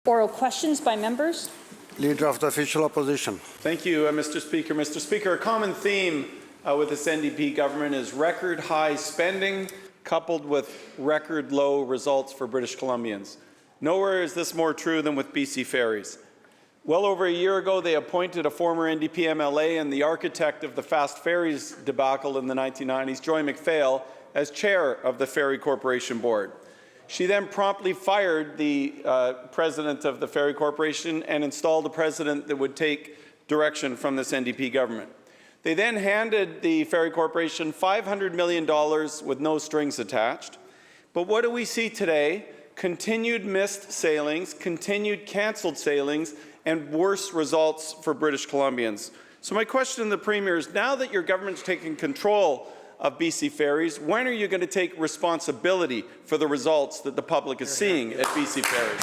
Oral questions by members. Leader of the Official Opposition. Thank you, Mr. Speaker. Mr. Speaker, a common theme with this NDP government is record high spending coupled with record low results for British Columbians. Nowhere is this more true than with BC Ferries. Well over a year ago, they appointed a former NDP MLA and the architect of the Fast Ferries debacle in the 1990s, Joy McPhail, as chair of the Ferry Corporation Board. She then promptly fired the president of the Ferry Corporation and installed a president that would take direction from this NDP government. They then handed the Ferry Corporation $500 million with no strings attached. But what do we see today? Continued missed sailings, continued cancelled sailings, and worse results for British Columbians. So my question to the Premier is, now that your government's taking control of BC Ferries, when are you going to take responsibility for the results that the public is seeing at BC Ferries?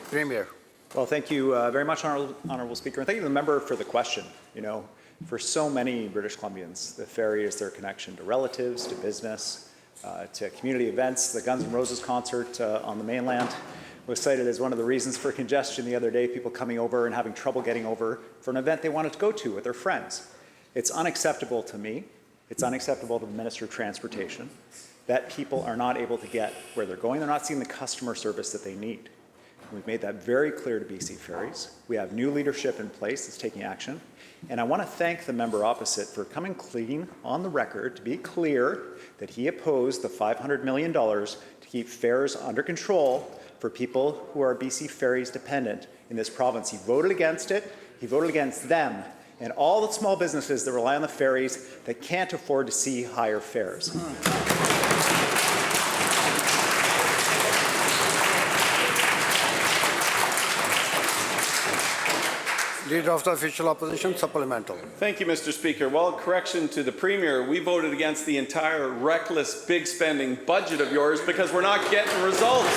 Premier. Well, thank you very much, Honourable Speaker, and thank you to the member for the question. You know, for so many British Columbians, the ferry is their connection to relatives, to business, to community events. The Guns N' Roses concert on the mainland was cited as one of the reasons for congestion the other day, people coming over and having trouble getting over for an event they wanted to go to with their friends. It's unacceptable to me, it's unacceptable to the Minister of Transportation that people are not able to get where they're going. They're not seeing the customer service that they need. We've made that very clear to BC Ferries. We have new leadership in place that's taking action. And I want to thank the member opposite for coming clean on the record to be clear that he opposed the $500 million to keep fares under control for people who are BC Ferries dependent in this province. He voted against it. He voted against them and all the small businesses that rely on the ferries that can't afford to see higher fares. Leader of the Official Opposition, supplemental. Thank you, Mr. Speaker. Well, correction to the Premier, we voted against the entire reckless, big spending budget of yours because we're not getting results.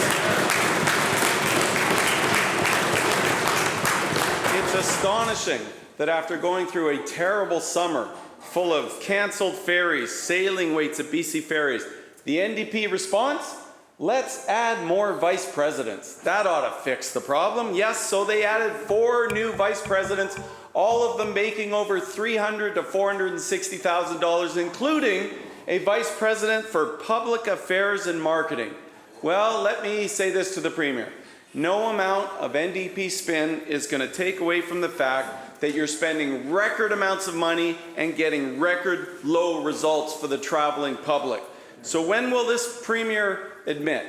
It's astonishing that after going through a terrible summer full of cancelled ferries, sailing waits at BC Ferries, the NDP response? Let's add more vice presidents. That ought to fix the problem. Yes, so they added 4 new vice presidents, all of them making over $300,000 to $460,000, including a vice president for public affairs and marketing. Well, let me say this to the Premier. No amount of NDP spin is going to take away from the fact that you're spending record amounts of money and getting record low results for the traveling public. So when will this Premier admit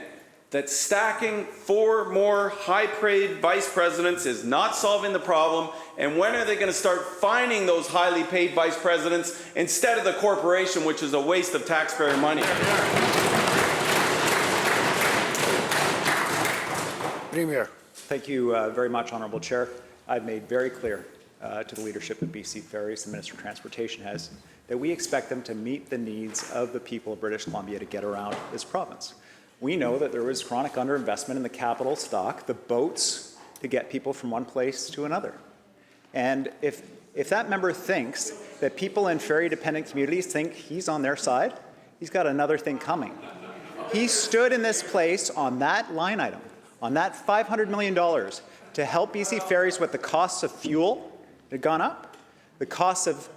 that stacking 4 more high-paid vice presidents is not solving the problem, and when are they going to start finding those highly paid vice presidents instead of the corporation, which is a waste of taxpayer money? Premier. Thank you very much, Honourable Chair. I've made very clear to the leadership of BC Ferries, the Minister of Transportation has, that we expect them to meet the needs of the people of British Columbia to get around this province. We know that there was chronic underinvestment in the capital stock, the boats, to get people from one place to another. And if that member thinks that people in ferry-dependent communities think he's on their side, he's got another thing coming. He stood in this place on that line item, on that $500 million, to help BC Ferries with the costs of fuel that had gone up, the costs of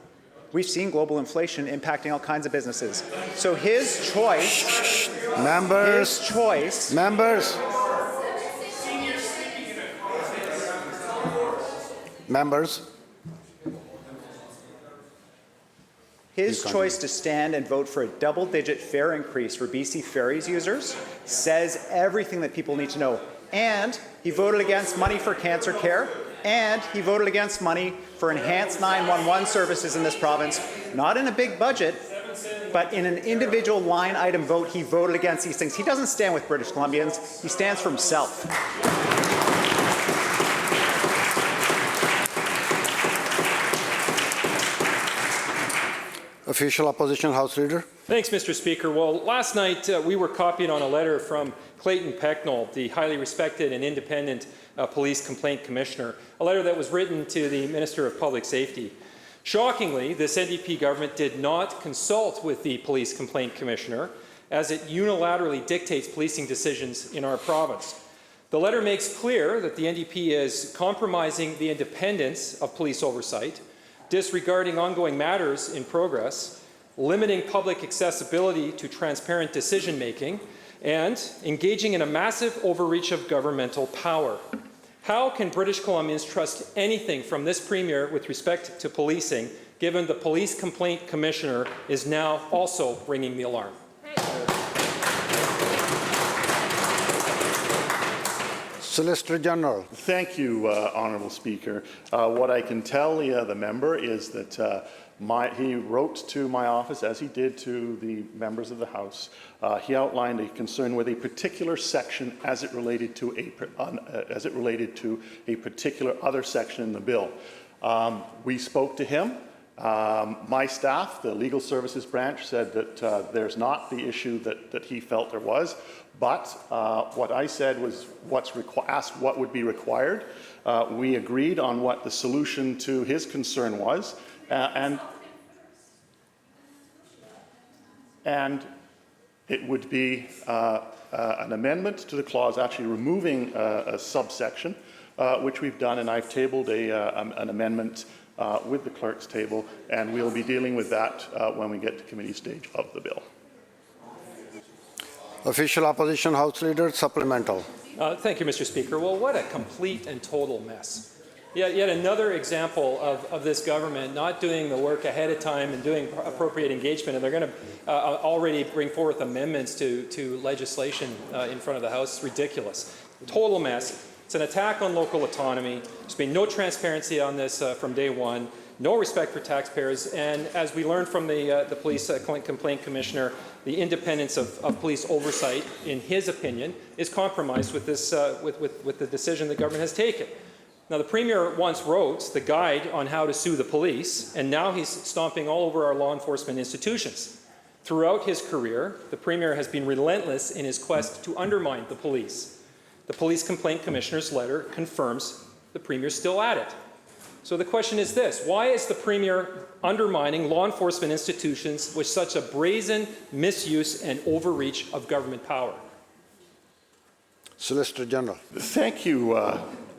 we've seen global inflation impacting all kinds of businesses. So his choice, members, his choice, members, his choice to stand and vote for a double-digit fare increase for BC Ferries users says everything that people need to know. And he voted against money for cancer care. And he voted against money for enhanced 911 services in this province, not in a big budget, but in an individual line item vote. He voted against these things. He doesn't stand with British Columbians. He stands for himself. Official Opposition House Leader. Thanks, Mr. Speaker. Well, last night we were copied on a letter from Clayton Pecknold, the highly respected and independent Police Complaint Commissioner, a letter that was written to the Minister of Public Safety. Shockingly, this NDP government did not consult with the Police Complaint Commissioner as it unilaterally dictates policing decisions in our province. The letter makes clear that the NDP is compromising the independence of police oversight, disregarding ongoing matters in progress, limiting public accessibility to transparent decision-making, and engaging in a massive overreach of governmental power. How can British Columbians trust anything from this Premier with respect to policing, given the Police Complaint Commissioner is now also ringing the alarm? Solicitor General. Thank you, Honourable Speaker. What I can tell the member is that he wrote to my office, as he did to the members of the House. He outlined a concern with a particular section as it related to a particular other section in the bill. We spoke to him. My staff, the Legal Services branch, said that there's not the issue that he felt there was. But what I said was asked what would be required. We agreed on what the solution to his concern was, and it would be an amendment to the clause, actually removing a subsection, which we've done, and I've tabled an amendment with the clerk's table, and we'll be dealing with that when we get to committee stage of the bill. Official Opposition House Leader, supplemental. Thank you, Mr. Speaker. Well, what a complete and total mess. Yet another example of this government not doing the work ahead of time and doing appropriate engagement, and they're going to already bring forth amendments to legislation in front of the House. It's ridiculous. Total mess. It's an attack on local autonomy. There's been no transparency on this from day one, no respect for taxpayers, and as we learned from the Police Complaint Commissioner, the independence of police oversight, in his opinion, is compromised with this with the decision the government has taken. Now, the Premier once wrote the guide on how to sue the police, and now he's stomping all over our law enforcement institutions. Throughout his career, the Premier has been relentless in his quest to undermine the police. The Police Complaint Commissioner's letter confirms the Premier's still at it. So the question is this: why is the Premier undermining law enforcement institutions with such a brazen misuse and overreach of government power? Solicitor General. Thank you,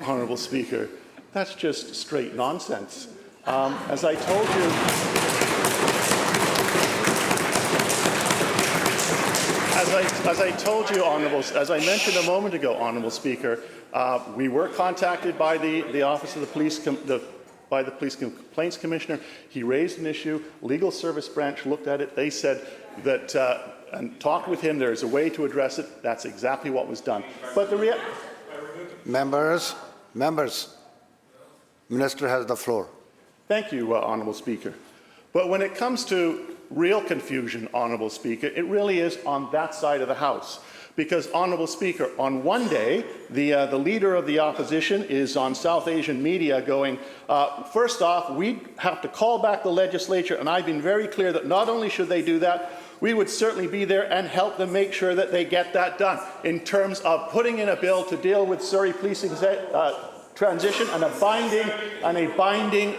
Honourable Speaker. That's just straight nonsense. As I told you, as I mentioned a moment ago, Honourable Speaker, we were contacted by the Office of the Police by the Police Complaints Commissioner. He raised an issue. Legal Service Branch looked at it. They said that and talked with him. There's a way to address it. That's exactly what was done. But the Members. Minister has the floor. Thank you, Honourable Speaker. But when it comes to real confusion, Honourable Speaker, it really is on that side of the House. Because, Honourable Speaker, on one day, the Leader of the Opposition is on South Asian media going, first off, we have to call back the legislature, and I've been very clear that not only should they do that, we would certainly be there and help them make sure that they get that done in terms of putting in a bill to deal with Surrey policing transition and a binding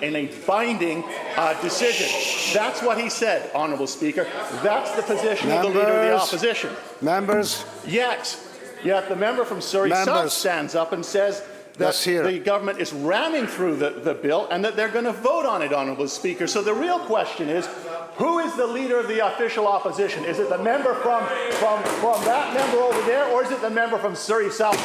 decision. That's what he said, Honourable Speaker. That's the position of the Leader of the Opposition. Members. Yet the member from Surrey South stands up and says that the government is ramming through the bill and that they're going to vote on it, Honourable Speaker. So the real question is, who is the Leader of the official opposition? Is it the member from that member over there, or is it the member from Surrey South?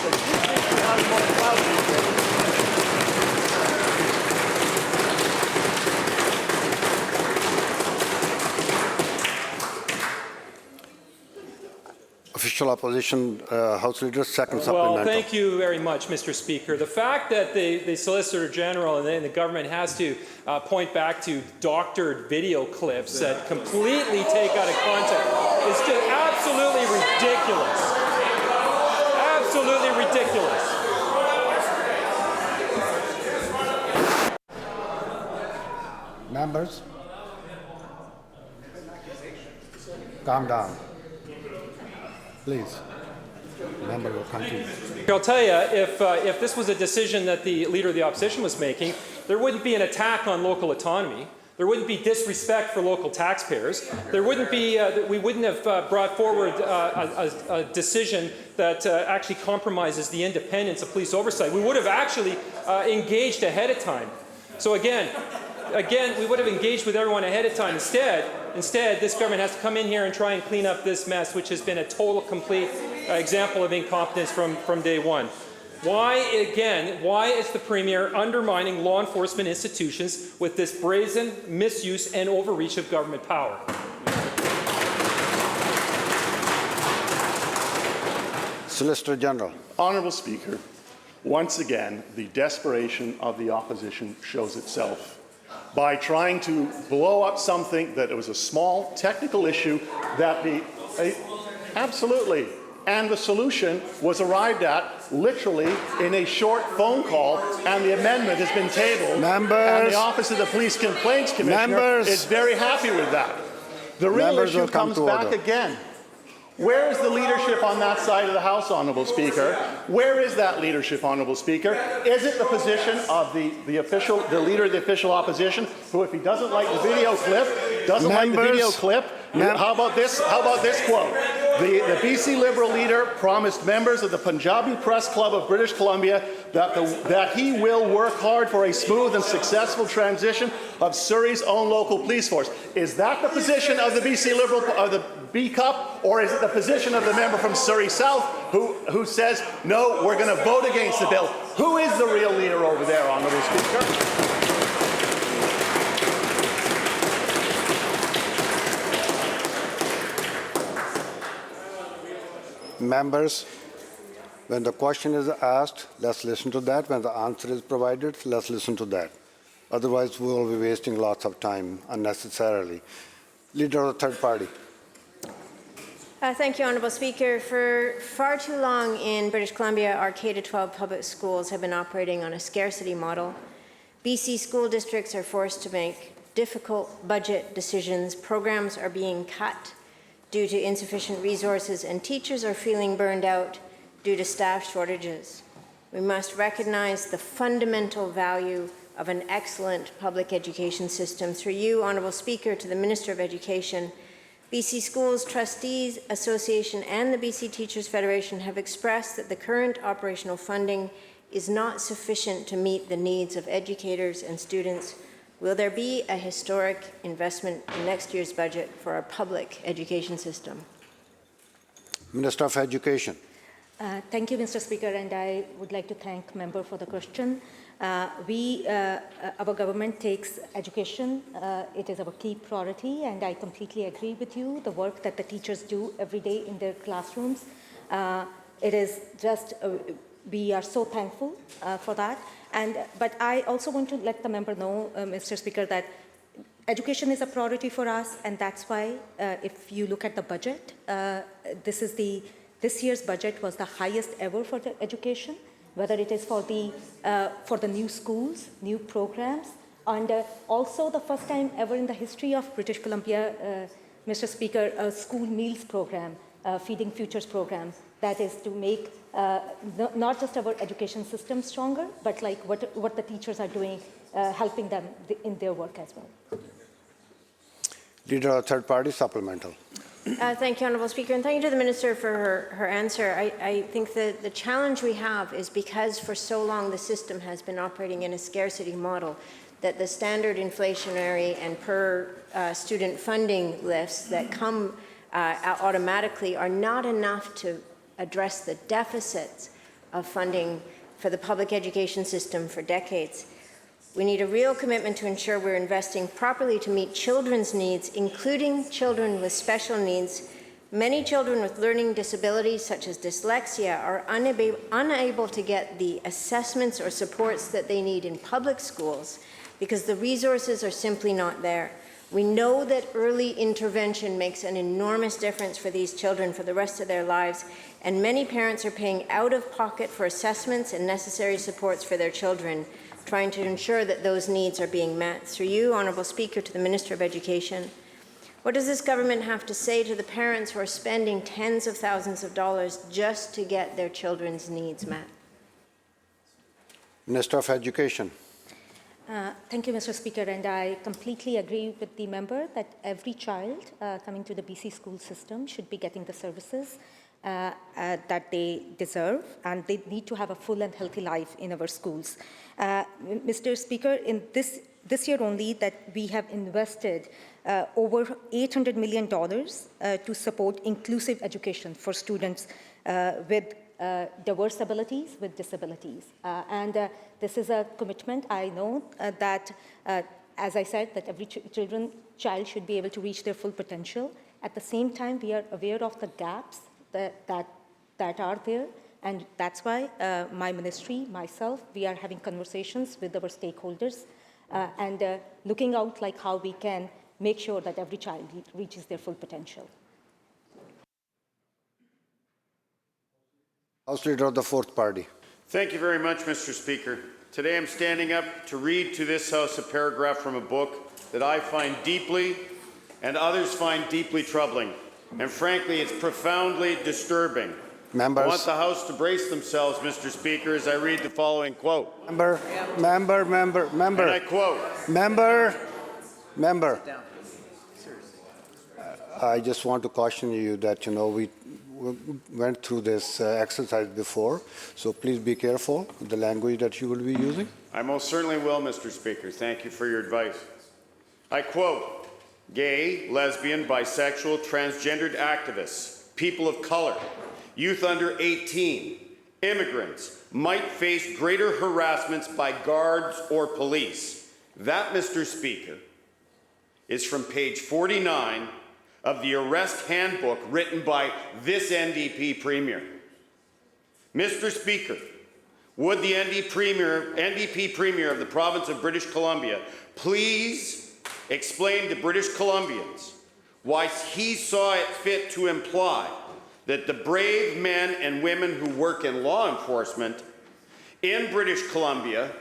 Official Opposition House Leader, second supplemental. Well, thank you very much, Mr. Speaker. The fact that the Solicitor General and the government has to point back to doctored video clips that completely take out of context is just absolutely ridiculous. Absolutely ridiculous. Members, calm down. Please. Member will continue. I'll tell you, if this was a decision that the Leader of the Opposition was making, there wouldn't be an attack on local autonomy. There wouldn't be disrespect for local taxpayers. There wouldn't be, we wouldn't have brought forward a decision that actually compromises the independence of police oversight. We would have actually engaged ahead of time. So again, we would have engaged with everyone ahead of time. Instead, this government has to come in here and try and clean up this mess, which has been a total, complete example of incompetence from day one. Why is the Premier undermining law enforcement institutions with this brazen misuse and overreach of government power? Solicitor General. Honourable Speaker, once again, the desperation of the opposition shows itself by trying to blow up something that it was a small technical issue that absolutely. And the solution was arrived at literally in a short phone call, and the amendment has been tabled. And the Office of the Police Complaints Commissioner is very happy with that. The real issue comes back again. Where is the leadership on that side of the House, Honourable Speaker? Where is that leadership, Honourable Speaker? Is it the position of the leader of the official opposition, who, if he doesn't like the video clip, how about this quote? The BC Liberal leader promised members of the Punjabi Press Club of British Columbia that he will work hard for a smooth and successful transition of Surrey's own local police force. Is that the position of the BC Liberal, of the B Cup, or is it the position of the member from Surrey South who says, no, we're going to vote against the bill? Who is the real leader over there, Honourable Speaker? Members, when the question is asked, let's listen to that. When the answer is provided, let's listen to that. Otherwise, we will be wasting lots of time unnecessarily. Leader of the third party. Thank you, Honourable Speaker. For far too long in British Columbia, our K-12 public schools have been operating on a scarcity model. BC school districts are forced to make difficult budget decisions. Programs are being cut due to insufficient resources, and teachers are feeling burned out due to staff shortages. We must recognize the fundamental value of an excellent public education system. Through you, Honourable Speaker, to the Minister of Education, BC Schools Trustees Association and the BC Teachers Federation have expressed that the current operational funding is not sufficient to meet the needs of educators and students. Will there be a historic investment in next year's budget for our public education system? Minister of Education. Thank you, Mr. Speaker, and I would like to thank the member for the question. Our government takes education, it is our key priority, and I completely agree with you. The work that the teachers do every day in their classrooms, it is just, we are so thankful for that. But I also want to let the member know, Mr. Speaker, that education is a priority for us, and that's why, if you look at the budget, this year's budget was the highest ever for the education, whether it is for the new schools, new programs, and also the first time ever in the history of British Columbia, Mr. Speaker, a school meals program, Feeding Futures program, that is to make not just our education system stronger, but like what the teachers are doing, helping them in their work as well. Leader of third party, supplemental. Thank you, Honourable Speaker, and thank you to the Minister for her answer. I think that the challenge we have is because for so long the system has been operating in a scarcity model, that the standard inflationary and per student funding lifts that come automatically are not enough to address the deficits of funding for the public education system for decades. We need a real commitment to ensure we're investing properly to meet children's needs, including children with special needs. Many children with learning disabilities, such as dyslexia, are unable to get the assessments or supports that they need in public schools because the resources are simply not there. We know that early intervention makes an enormous difference for these children for the rest of their lives, and many parents are paying out of pocket for assessments and necessary supports for their children, trying to ensure that those needs are being met. Through you, Honourable Speaker, to the Minister of Education, what does this government have to say to the parents who are spending tens of thousands of dollars just to get their children's needs met? Minister of Education. Thank you, Mr. Speaker, and I completely agree with the member that every child coming to the BC school system should be getting the services that they deserve, and they need to have a full and healthy life in our schools. Mr. Speaker, in this year only that we have invested over $800 million to support inclusive education for students with diverse abilities, with disabilities. This is a commitment. I know that, as I said, that every child should be able to reach their full potential. At the same time, we are aware of the gaps that are there, and that's why my ministry, myself, we are having conversations with our stakeholders and looking out like how we can make sure that every child reaches their full potential. House Leader of the Fourth Party. Thank you very much, Mr. Speaker. Today I'm standing up to read to this House a paragraph from a book that I find deeply and others find deeply troubling. And frankly, it's profoundly disturbing. Members. I want the House to brace themselves, Mr. Speaker, as I read the following quote. Member. And I quote. Member. I just want to caution you that, we went through this exercise before, so please be careful with the language that you will be using. I most certainly will, Mr. Speaker. Thank you for your advice. I quote, gay, lesbian, bisexual, transgendered activists, people of color, youth under 18, immigrants might face greater harassments by guards or police. That, Mr. Speaker, is from page 49 of the arrest handbook written by this NDP Premier. Mr. Speaker, would the NDP Premier of the province of British Columbia please explain to British Columbians why he saw it fit to imply that the brave men and women who work in law enforcement in British Columbia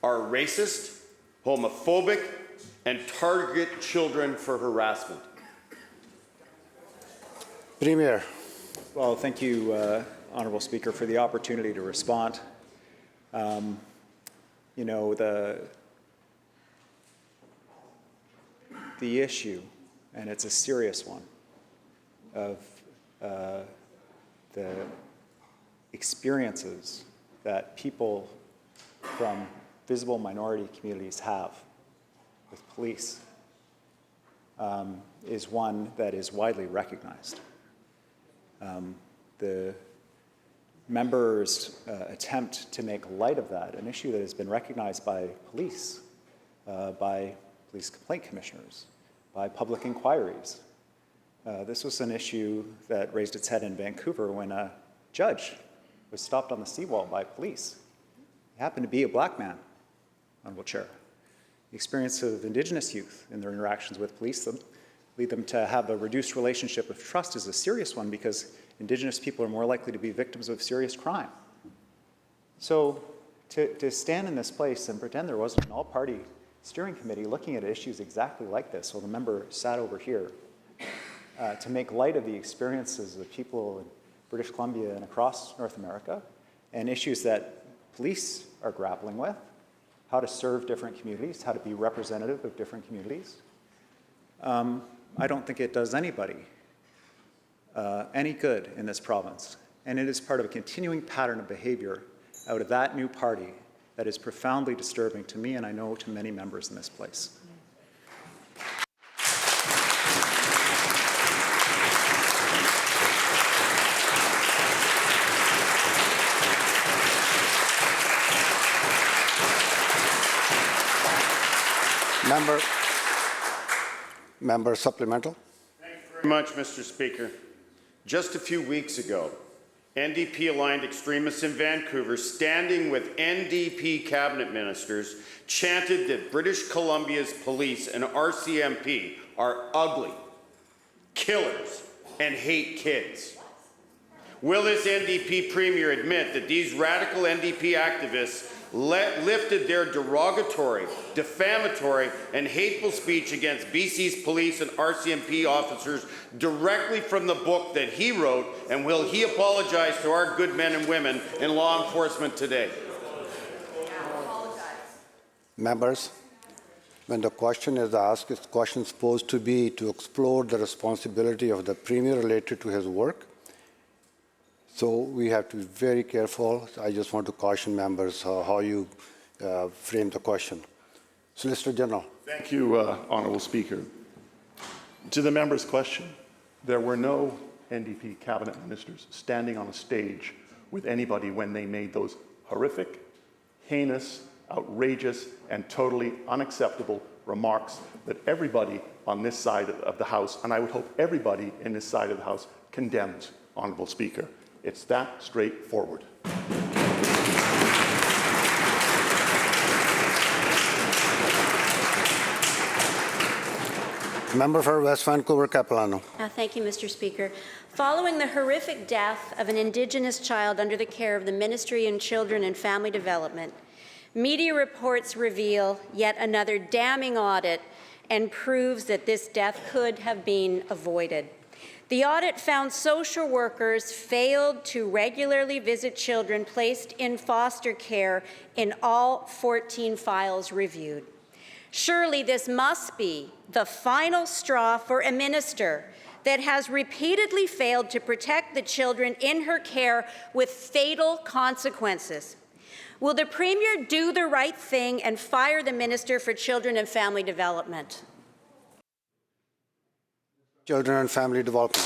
are racist, homophobic, and target children for harassment? Premier. Well, thank you, Honourable Speaker, for the opportunity to respond. The issue, and it's a serious one, of the experiences that people from visible minority communities have with police is one that is widely recognized. The members' attempt to make light of that, an issue that has been recognized by police, by police complaint commissioners, by public inquiries. This was an issue that raised its head in Vancouver when a judge was stopped on the seawall by police. He happened to be a black man, Honourable Chair. The experience of Indigenous youth in their interactions with police lead them to have a reduced relationship of trust is a serious one because Indigenous people are more likely to be victims of serious crime. So to stand in this place and pretend there wasn't an all-party steering committee looking at issues exactly like this, while the member sat over here, to make light of the experiences of people in British Columbia and across North America, and issues that police are grappling with, how to serve different communities, how to be representative of different communities. I don't think it does anybody any good in this province. And it is part of a continuing pattern of behavior out of that new party that is profoundly disturbing to me and I know to many members in this place. Member supplemental. Thank you very much, Mr. Speaker. Just a few weeks ago, NDP-aligned extremists in Vancouver, standing with NDP cabinet ministers, chanted that British Columbia's police and RCMP are ugly, killers, and hate kids. Will this NDP Premier admit that these radical NDP activists lifted their derogatory, defamatory, and hateful speech against BC's police and RCMP officers directly from the book that he wrote, and will he apologize to our good men and women in law enforcement today? Members, when the question is asked, is the question supposed to be to explore the responsibility of the Premier related to his work? So we have to be very careful. I just want to caution members how you frame the question. Solicitor General. Thank you, Honourable Speaker. To the member's question, there were no NDP cabinet ministers standing on a stage with anybody when they made those horrific, heinous, outrageous, and totally unacceptable remarks that everybody on this side of the House, and I would hope everybody in this side of the House, condemns, Honourable Speaker. It's that straightforward. Member for West Vancouver, Capilano. Thank you, Mr. Speaker. Following the horrific death of an Indigenous child under the care of the Ministry of Children and Family Development, media reports reveal yet another damning audit and proves that this death could have been avoided. The audit found social workers failed to regularly visit children placed in foster care in all 14 files reviewed. Surely this must be the final straw for a minister that has repeatedly failed to protect the children in her care with fatal consequences. Will the Premier do the right thing and fire the Minister for Children and Family Development? Children and Family Development.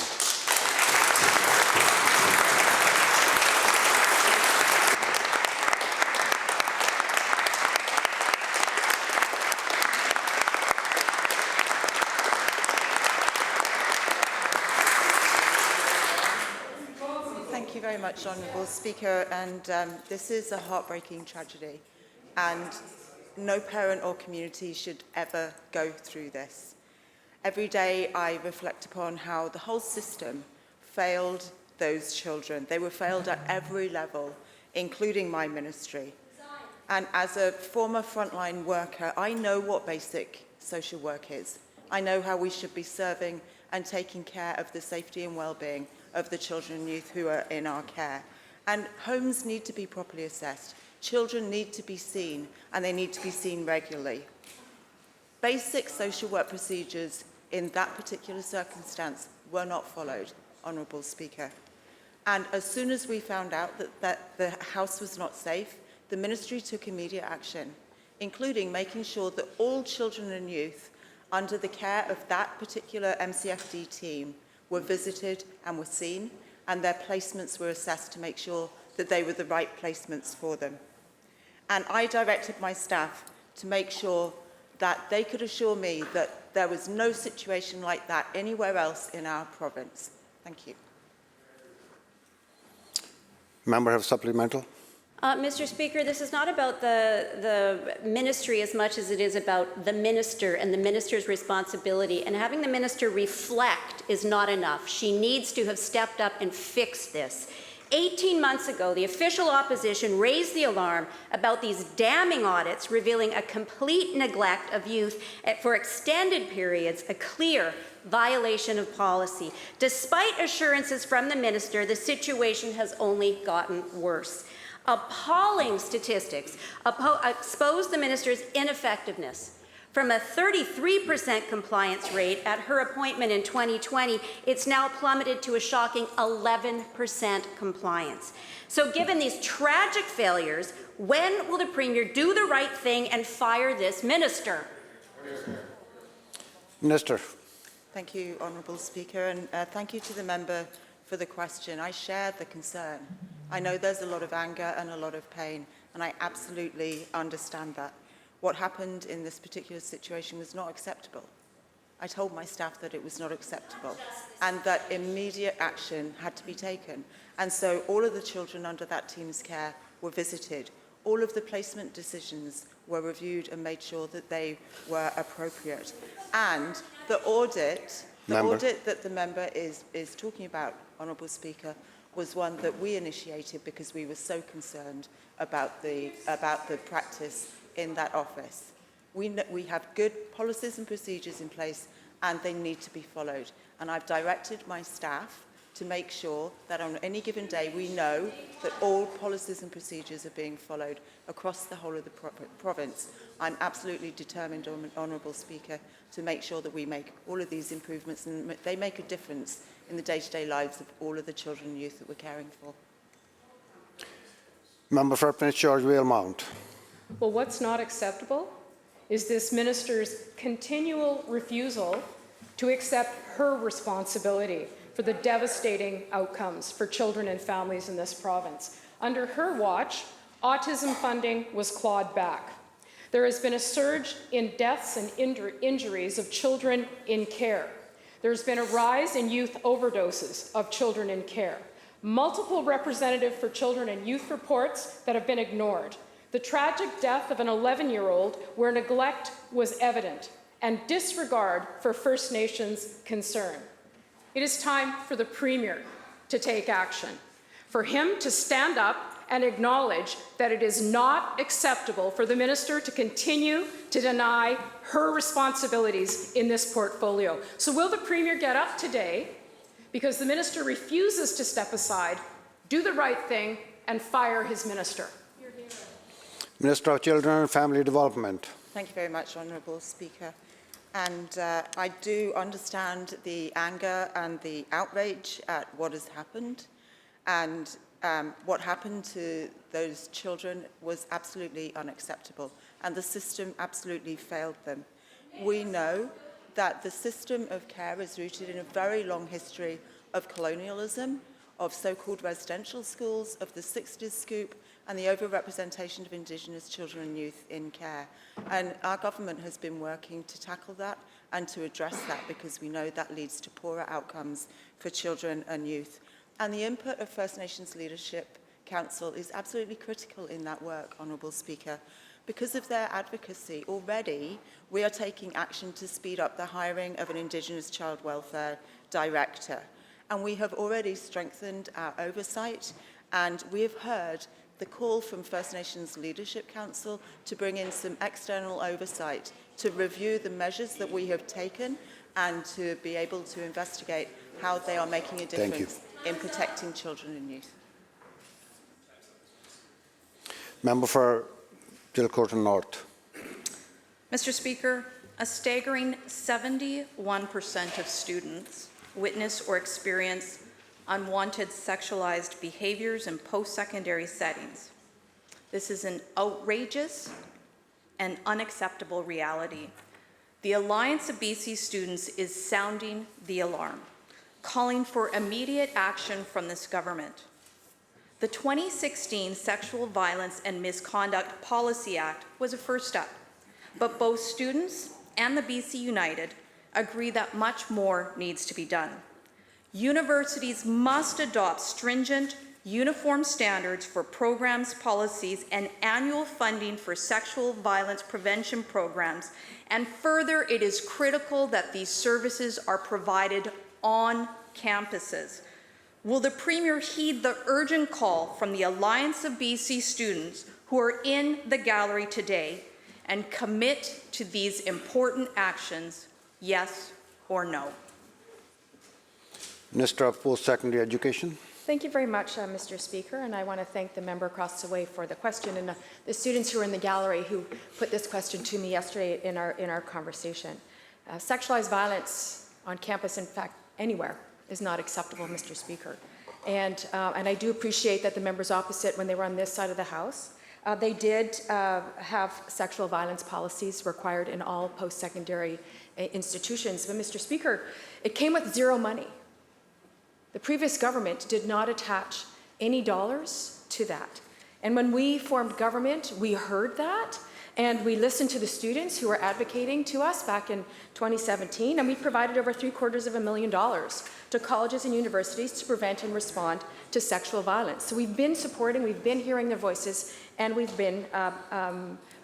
Thank you very much, Honourable Speaker. And this is a heartbreaking tragedy, and no parent or community should ever go through this. Every day I reflect upon how the whole system failed those children. They were failed at every level, including my ministry. And as a former frontline worker, I know what basic social work is. I know how we should be serving and taking care of the safety and well-being of the children and youth who are in our care. And homes need to be properly assessed. Children need to be seen, and they need to be seen regularly. Basic social work procedures in that particular circumstance were not followed, Honourable Speaker. And as soon as we found out that the house was not safe, the ministry took immediate action, including making sure that all children and youth under the care of that particular MCFD team were visited and were seen, and their placements were assessed to make sure that they were the right placements for them. And I directed my staff to make sure that they could assure me that there was no situation like that anywhere else in our province. Thank you. Member have supplemental. Mr. Speaker, this is not about the ministry as much as it is about the minister and the minister's responsibility. And having the minister reflect is not enough. She needs to have stepped up and fixed this. 18 months ago, the official opposition raised the alarm about these damning audits revealing a complete neglect of youth for extended periods, a clear violation of policy. Despite assurances from the minister, the situation has only gotten worse. Appalling statistics expose the minister's ineffectiveness. From a 33% compliance rate at her appointment in 2020, it's now plummeted to a shocking 11% compliance. So given these tragic failures, when will the Premier do the right thing and fire this minister? Minister. Thank you, Honourable Speaker, and thank you to the member for the question. I share the concern. I know there's a lot of anger and a lot of pain, and I absolutely understand that. What happened in this particular situation was not acceptable. I told my staff that it was not acceptable and that immediate action had to be taken. And so all of the children under that team's care were visited. All of the placement decisions were reviewed and made sure that they were appropriate. And the audit that the member is talking about, Honourable Speaker, was one that we initiated because we were so concerned about the practice in that office. We have good policies and procedures in place, and they need to be followed. And I've directed my staff to make sure that on any given day we know that all policies and procedures are being followed across the whole of the province. I'm absolutely determined, Honourable Speaker, to make sure that we make all of these improvements and they make a difference in the day-to-day lives of all of the children and youth that we're caring for. Member for Prince George Valemount. Well, what's not acceptable is this minister's continual refusal to accept her responsibility for the devastating outcomes for children and families in this province. Under her watch, autism funding was clawed back. There has been a surge in deaths and injuries of children in care. There's been a rise in youth overdoses of children in care. Multiple representative for children and youth reports that have been ignored. The tragic death of an 11-year-old where neglect was evident and disregard for First Nations concern. It is time for the Premier to take action, for him to stand up and acknowledge that it is not acceptable for the minister to continue to deny her responsibilities in this portfolio. So will the Premier get up today, because the minister refuses to step aside, do the right thing, and fire his minister? Minister of Children and Family Development. Thank you very much, Honourable Speaker. And I do understand the anger and the outrage at what has happened. And what happened to those children was absolutely unacceptable. And the system absolutely failed them. We know that the system of care is rooted in a very long history of colonialism, of so-called residential schools, of the 60s scoop, and the overrepresentation of Indigenous children and youth in care. And our government has been working to tackle that and to address that, because we know that leads to poorer outcomes for children and youth. And the input of First Nations Leadership Council is absolutely critical in that work, Honourable Speaker. Because of their advocacy, already we are taking action to speed up the hiring of an Indigenous Child Welfare Director. And we have already strengthened our oversight, and we have heard the call from First Nations Leadership Council to bring in some external oversight to review the measures that we have taken and to be able to investigate how they are making a difference in protecting children and youth. Member for Chilcotin North. Mr. Speaker, a staggering 71% of students witness or experience unwanted sexualized behaviors in post-secondary settings. This is an outrageous and unacceptable reality. The Alliance of BC Students is sounding the alarm, calling for immediate action from this government. The 2016 Sexual Violence and Misconduct Policy Act was a first step, but both students and the BC United agree that much more needs to be done. Universities must adopt stringent, uniform standards for programs, policies, and annual funding for sexual violence prevention programs. And further, it is critical that these services are provided on campuses. Will the Premier heed the urgent call from the Alliance of BC Students who are in the gallery today and commit to these important actions, yes or no? Minister of Post-Secondary Education. Thank you very much, Mr. Speaker, and I want to thank the member across the way for the question, and the students who are in the gallery who put this question to me yesterday in our conversation. Sexualized violence on campus, in fact, anywhere, is not acceptable, Mr. Speaker. And I do appreciate that the members opposite, when they were on this side of the House, they did have sexual violence policies required in all post-secondary institutions. But, Mr. Speaker, it came with zero money. The previous government did not attach any dollars to that. And when we formed government, we heard that, and we listened to the students who were advocating to us back in 2017, and we provided over $750,000 to colleges and universities to prevent and respond to sexual violence. So we've been supporting, we've been hearing their voices, and we've been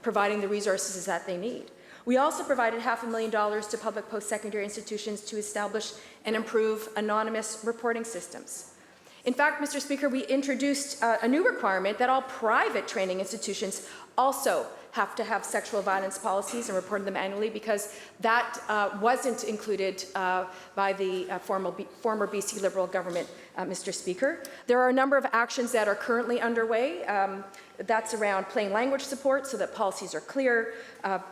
providing the resources that they need. We also provided $500,000 to public post-secondary institutions to establish and improve anonymous reporting systems. In fact, Mr. Speaker, we introduced a new requirement that all private training institutions also have to have sexual violence policies and report them annually, because that wasn't included by the former BC Liberal government, Mr. Speaker. There are a number of actions that are currently underway. That's around plain language support so that policies are clear,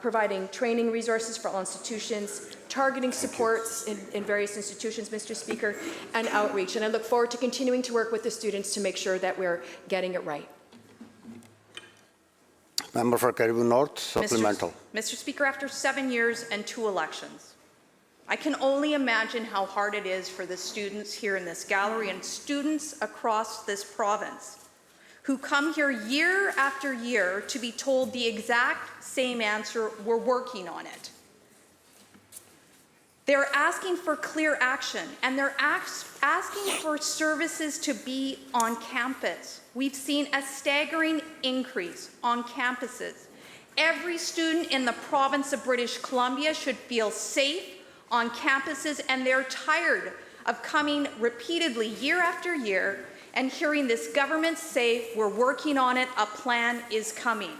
providing training resources for all institutions, targeting supports in various institutions, Mr. Speaker, and outreach. And I look forward to continuing to work with the students to make sure that we're getting it right. Member for Cariboo North, supplemental. Mr. Speaker, after 7 years and 2 elections, I can only imagine how hard it is for the students here in this gallery and students across this province who come here year after year to be told the exact same answer, we're working on it. They're asking for clear action, and they're asking for services to be on campus. We've seen a staggering increase on campuses. Every student in the province of British Columbia should feel safe on campuses, and they're tired of coming repeatedly year after year and hearing this government say, we're working on it, a plan is coming.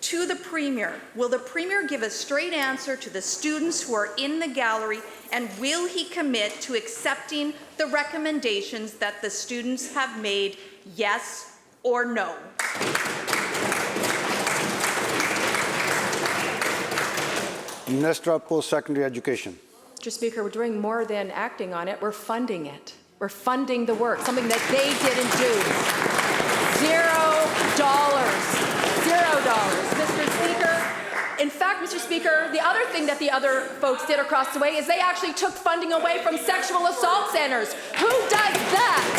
To the Premier, will the Premier give a straight answer to the students who are in the gallery, and will he commit to accepting the recommendations that the students have made, yes or no? Minister of Post-Secondary Education. Mr. Speaker, we're doing more than acting on it, we're funding it. We're funding the work, something that they didn't do. $0. Mr. Speaker, in fact, Mr. Speaker, the other thing that the other folks did across the way is they actually took funding away from sexual assault centers. Who does that?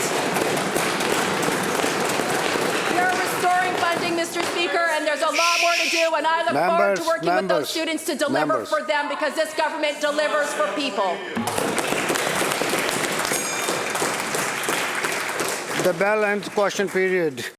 We are restoring funding, Mr. Speaker, and there's a lot more to do, and I look forward to working with those students to deliver for them, because this government delivers for people. The bell ends question period.